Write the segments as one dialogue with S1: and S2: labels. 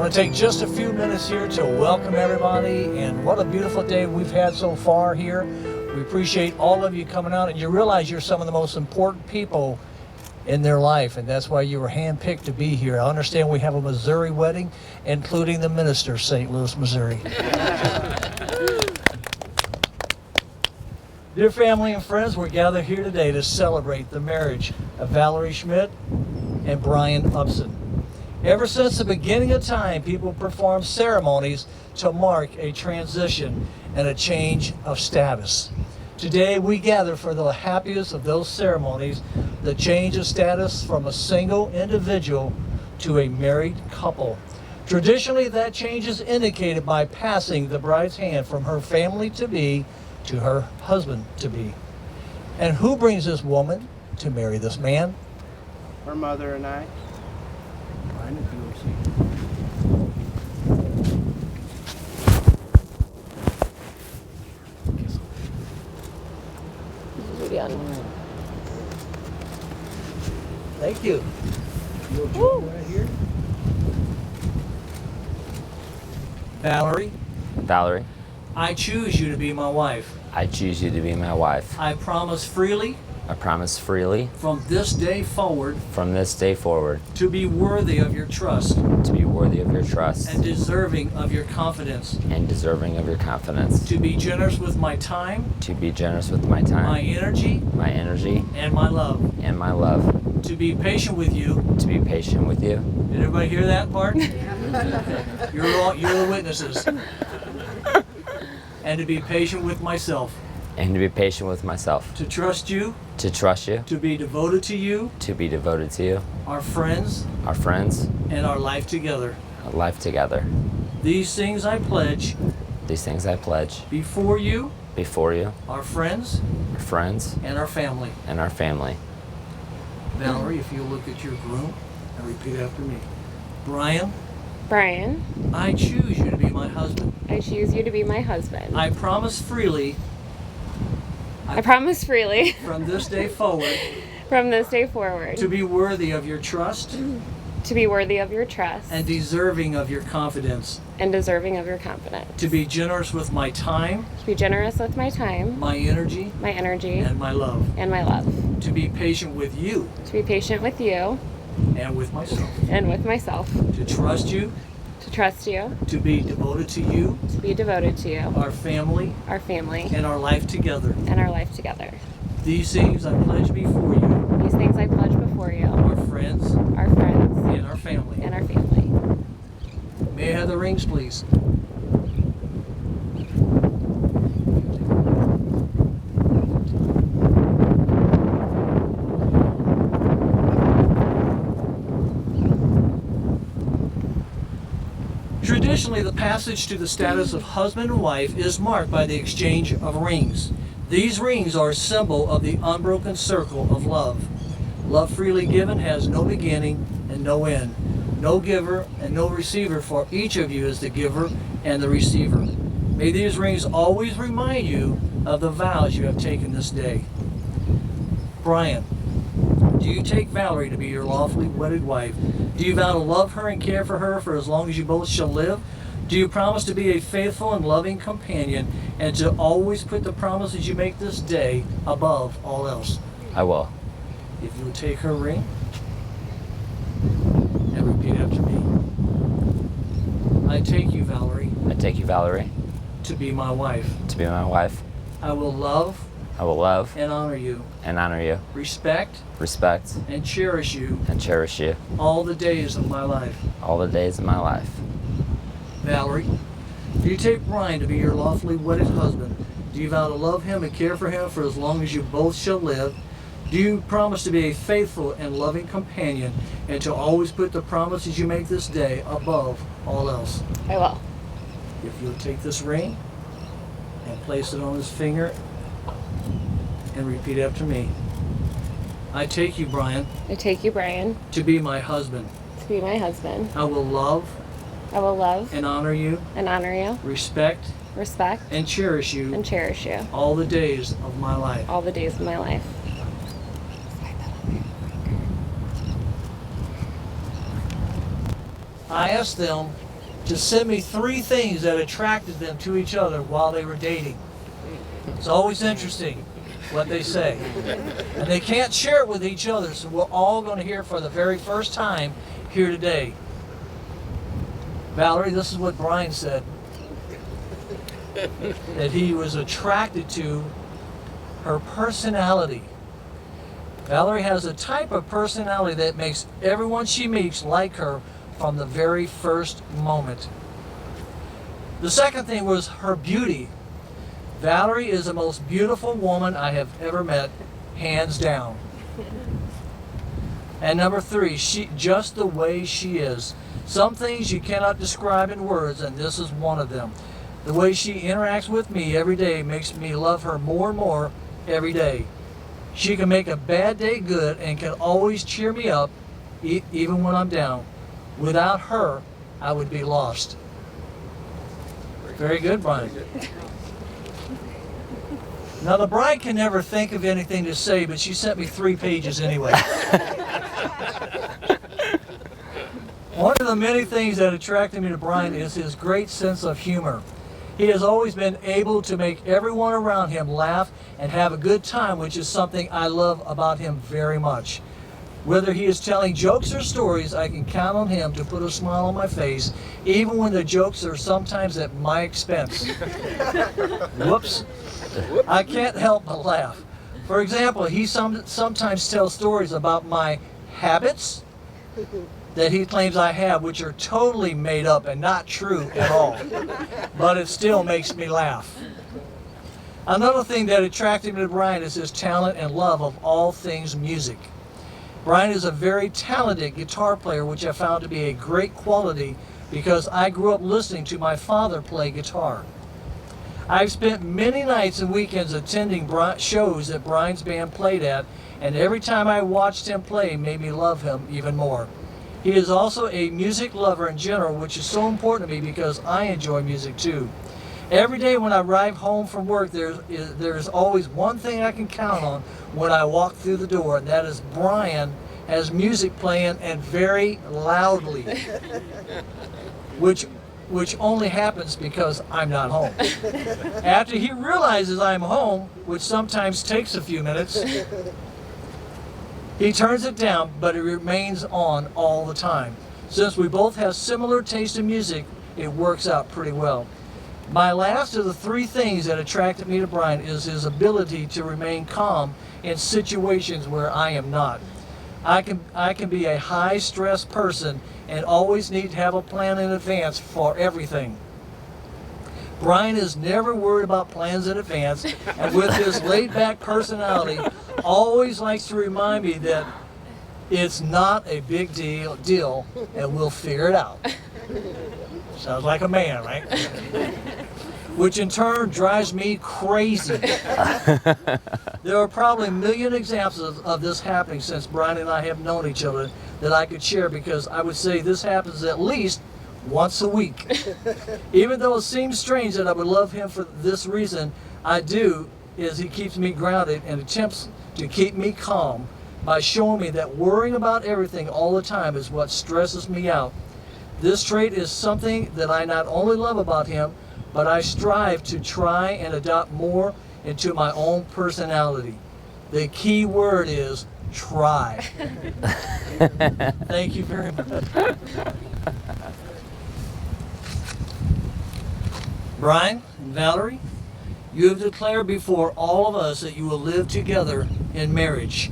S1: want to take just a few minutes here to welcome everybody, and what a beautiful day we've had so far here. We appreciate all of you coming out, and you realize you're some of the most important people in their life, and that's why you were handpicked to be here. I understand we have a Missouri wedding, including the minister, St. Louis, Missouri. Dear family and friends, we're gathered here today to celebrate the marriage of Valerie Schmidt and Brian Upson. Ever since the beginning of time, people perform ceremonies to mark a transition and a change of status. Today, we gather for the happiest of those ceremonies, the change of status from a single individual to a married couple. Traditionally, that change is indicated by passing the bride's hand from her family-to-be to her husband-to-be. And who brings this woman to marry this man?
S2: Her mother and I.
S1: Brian, if you will see. Thank you. You'll join right here. Valerie,
S3: Valerie,
S1: I choose you to be my wife.
S3: I choose you to be my wife.
S1: I promise freely,
S3: I promise freely,
S1: from this day forward,
S3: from this day forward,
S1: to be worthy of your trust
S3: to be worthy of your trust
S1: and deserving of your confidence,
S3: and deserving of your confidence,
S1: to be generous with my time,
S3: to be generous with my time,
S1: my energy,
S3: and my love,
S1: to be patient with you.
S3: to be patient with you.
S1: Did everybody hear that part? You're the witnesses. And to be patient with myself.
S3: And to be patient with myself.
S1: To trust you.
S3: To trust you.
S1: To be devoted to you.
S3: To be devoted to you.
S1: Our friends.
S3: Our friends.
S1: And our life together.
S3: Our life together.
S1: These things I pledge.
S3: These things I pledge.
S1: Before you.
S3: Before you.
S1: Our friends.
S3: Our friends.
S1: And our family.
S3: And our family.
S1: Valerie, if you'll look at your groom and repeat after me. Brian.
S4: Brian,
S1: I choose you to be my husband.
S4: I choose you to be my husband.
S1: I promise freely.
S4: I promise freely,
S1: From this day forward.
S4: from this day forward,
S1: To be worthy of your trust.
S4: to be worthy of your trust
S1: And deserving of your confidence.
S4: and deserving of your confidence.
S1: To be generous with my time.
S4: To be generous with my time,
S1: My energy.
S4: my energy,
S1: And my love.
S4: and my love.
S1: To be patient with you.
S4: To be patient with you
S1: And with myself.
S4: and with myself.
S1: To trust you.
S4: To trust you,
S1: To be devoted to you.
S4: to be devoted to you,
S1: Our family.
S4: our family,
S1: And our life together.
S4: and our life together.
S1: These things I pledge before you.
S4: These things I pledge before you,
S1: Our friends.
S4: our friends,
S1: And our family.
S4: and our family.
S1: May I have the rings, please? Traditionally, the passage to the status of husband and wife is marked by the exchange of rings. These rings are a symbol of the unbroken circle of love. Love freely given has no beginning and no end. No giver and no receiver, for each of you is the giver and the receiver. May these rings always remind you of the vows you have taken this day. Brian, do you take Valerie to be your lawfully wedded wife? Do you vow to love her and care for her for as long as you both shall live? Do you promise to be a faithful and loving companion and to always put the promises you make this day above all else?
S3: I will.
S1: If you'll take her ring and repeat after me. I take you, Valerie,
S3: I take you, Valerie,
S1: to be my wife.
S3: to be my wife.
S1: I will love
S3: I will love
S1: and honor you,
S3: and honor you,
S1: respect
S3: respect
S1: and cherish you
S3: and cherish you
S1: all the days of my life.
S3: all the days of my life.
S1: Valerie, do you take Brian to be your lawfully wedded husband? Do you vow to love him and care for him for as long as you both shall live? Do you promise to be a faithful and loving companion and to always put the promises you make this day above all else?
S4: I will.
S1: If you'll take this ring and place it on his finger and repeat after me. I take you, Brian,
S4: I take you, Brian,
S1: to be my husband.
S4: to be my husband.
S1: I will love
S4: I will love
S1: and honor you,
S4: and honor you,
S1: respect
S4: respect
S1: and cherish you
S4: and cherish you
S1: all the days of my life.
S4: all the days of my life.
S1: I ask them to send me 3 things that attracted them to each other while they were dating. It's always interesting what they say. And they can't share it with each other, so we're all going to hear it for the very first time here today. Valerie, this is what Brian said. That he was attracted to her personality. Valerie has a type of personality that makes everyone she meets like her from the very first moment. The second thing was her beauty. Valerie is the most beautiful woman I have ever met, hands down. And number 3, she just the way she is. Some things you cannot describe in words, and this is one of them. The way she interacts with me every day makes me love her more and more every day. She can make a bad day good and can always cheer me up, even when I'm down. Without her, I would be lost. Very good, Brian. Now, the bride can never think of anything to say, but she sent me 3 pages anyway. One of the many things that attracted me to Brian is his great sense of humor. He has always been able to make everyone around him laugh and have a good time, which is something I love about him very much. Whether he is telling jokes or stories, I can count on him to put a smile on my face, even when the jokes are sometimes at my expense. Whoops. I can't help but laugh. For example, he sometimes tells stories about my habits that he claims I have, which are totally made up and not true at all. But it still makes me laugh. Another thing that attracted me to Brian is his talent and love of all things music. Brian is a very talented guitar player, which I found to be a great quality because I grew up listening to my father play guitar. I've spent many nights and weekends attending shows that Brian's band played at, and every time I watched him play made me love him even more. He is also a music lover in general, which is so important to me because I enjoy music too. Every day when I arrive home from work, there's always one thing I can count on when I walk through the door, and that is Brian has music playing, and very loudly, which only happens because I'm not home. After he realizes I'm home, which sometimes takes a few minutes, he turns it down, but it remains on all the time. Since we both have similar taste in music, it works out pretty well. My last of the 3 things that attracted me to Brian is his ability to remain calm in situations where I am not. I can be a high-stress person and always need to have a plan in advance for everything. Brian is never worried about plans in advance, and with his laid-back personality, always likes to remind me that it's not a big deal, and we'll figure it out. Sounds like a man, right? Which in turn drives me crazy. There are probably a million examples of this happening since Brian and I have known each other that I could share, because I would say this happens at least once a week. Even though it seems strange that I would love him for this reason, I do, is he keeps me grounded and attempts to keep me calm by showing me that worrying about everything all the time is what stresses me out. This trait is something that I not only love about him, but I strive to try and adopt more into my own personality. The key word is try. Thank you very much. Brian and Valerie, you have declared before all of us that you will live together in marriage.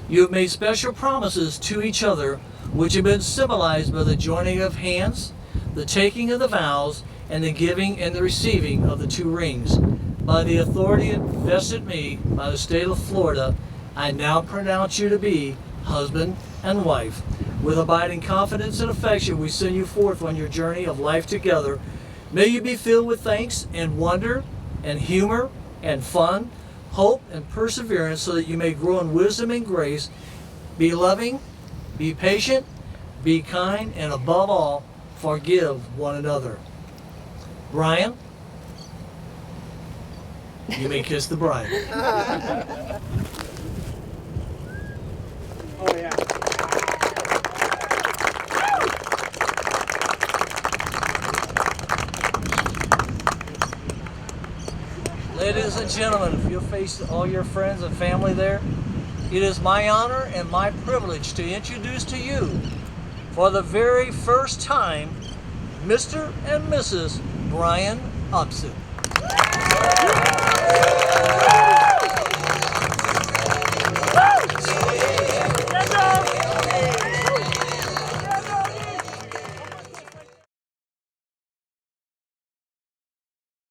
S1: You have made special promises to each other, which have been symbolized by the joining of hands, the taking of the vows, and the giving and the receiving of the 2 rings. By the authority invested in me by the state of Florida, I now pronounce you to be husband and wife. With abiding confidence and affection, we send you forth on your journey of life together. May you be filled with thanks and wonder and humor and fun, hope and perseverance, so that you may grow in wisdom and grace. Be loving, be patient, be kind, and above all, forgive one another. Brian, you may kiss the bride.
S2: Oh, yeah.
S1: Ladies and gentlemen, if you'll face all your friends and family there, it is my honor and my privilege to introduce to you, for the very first time, Mr. and Mrs. Brian Upson.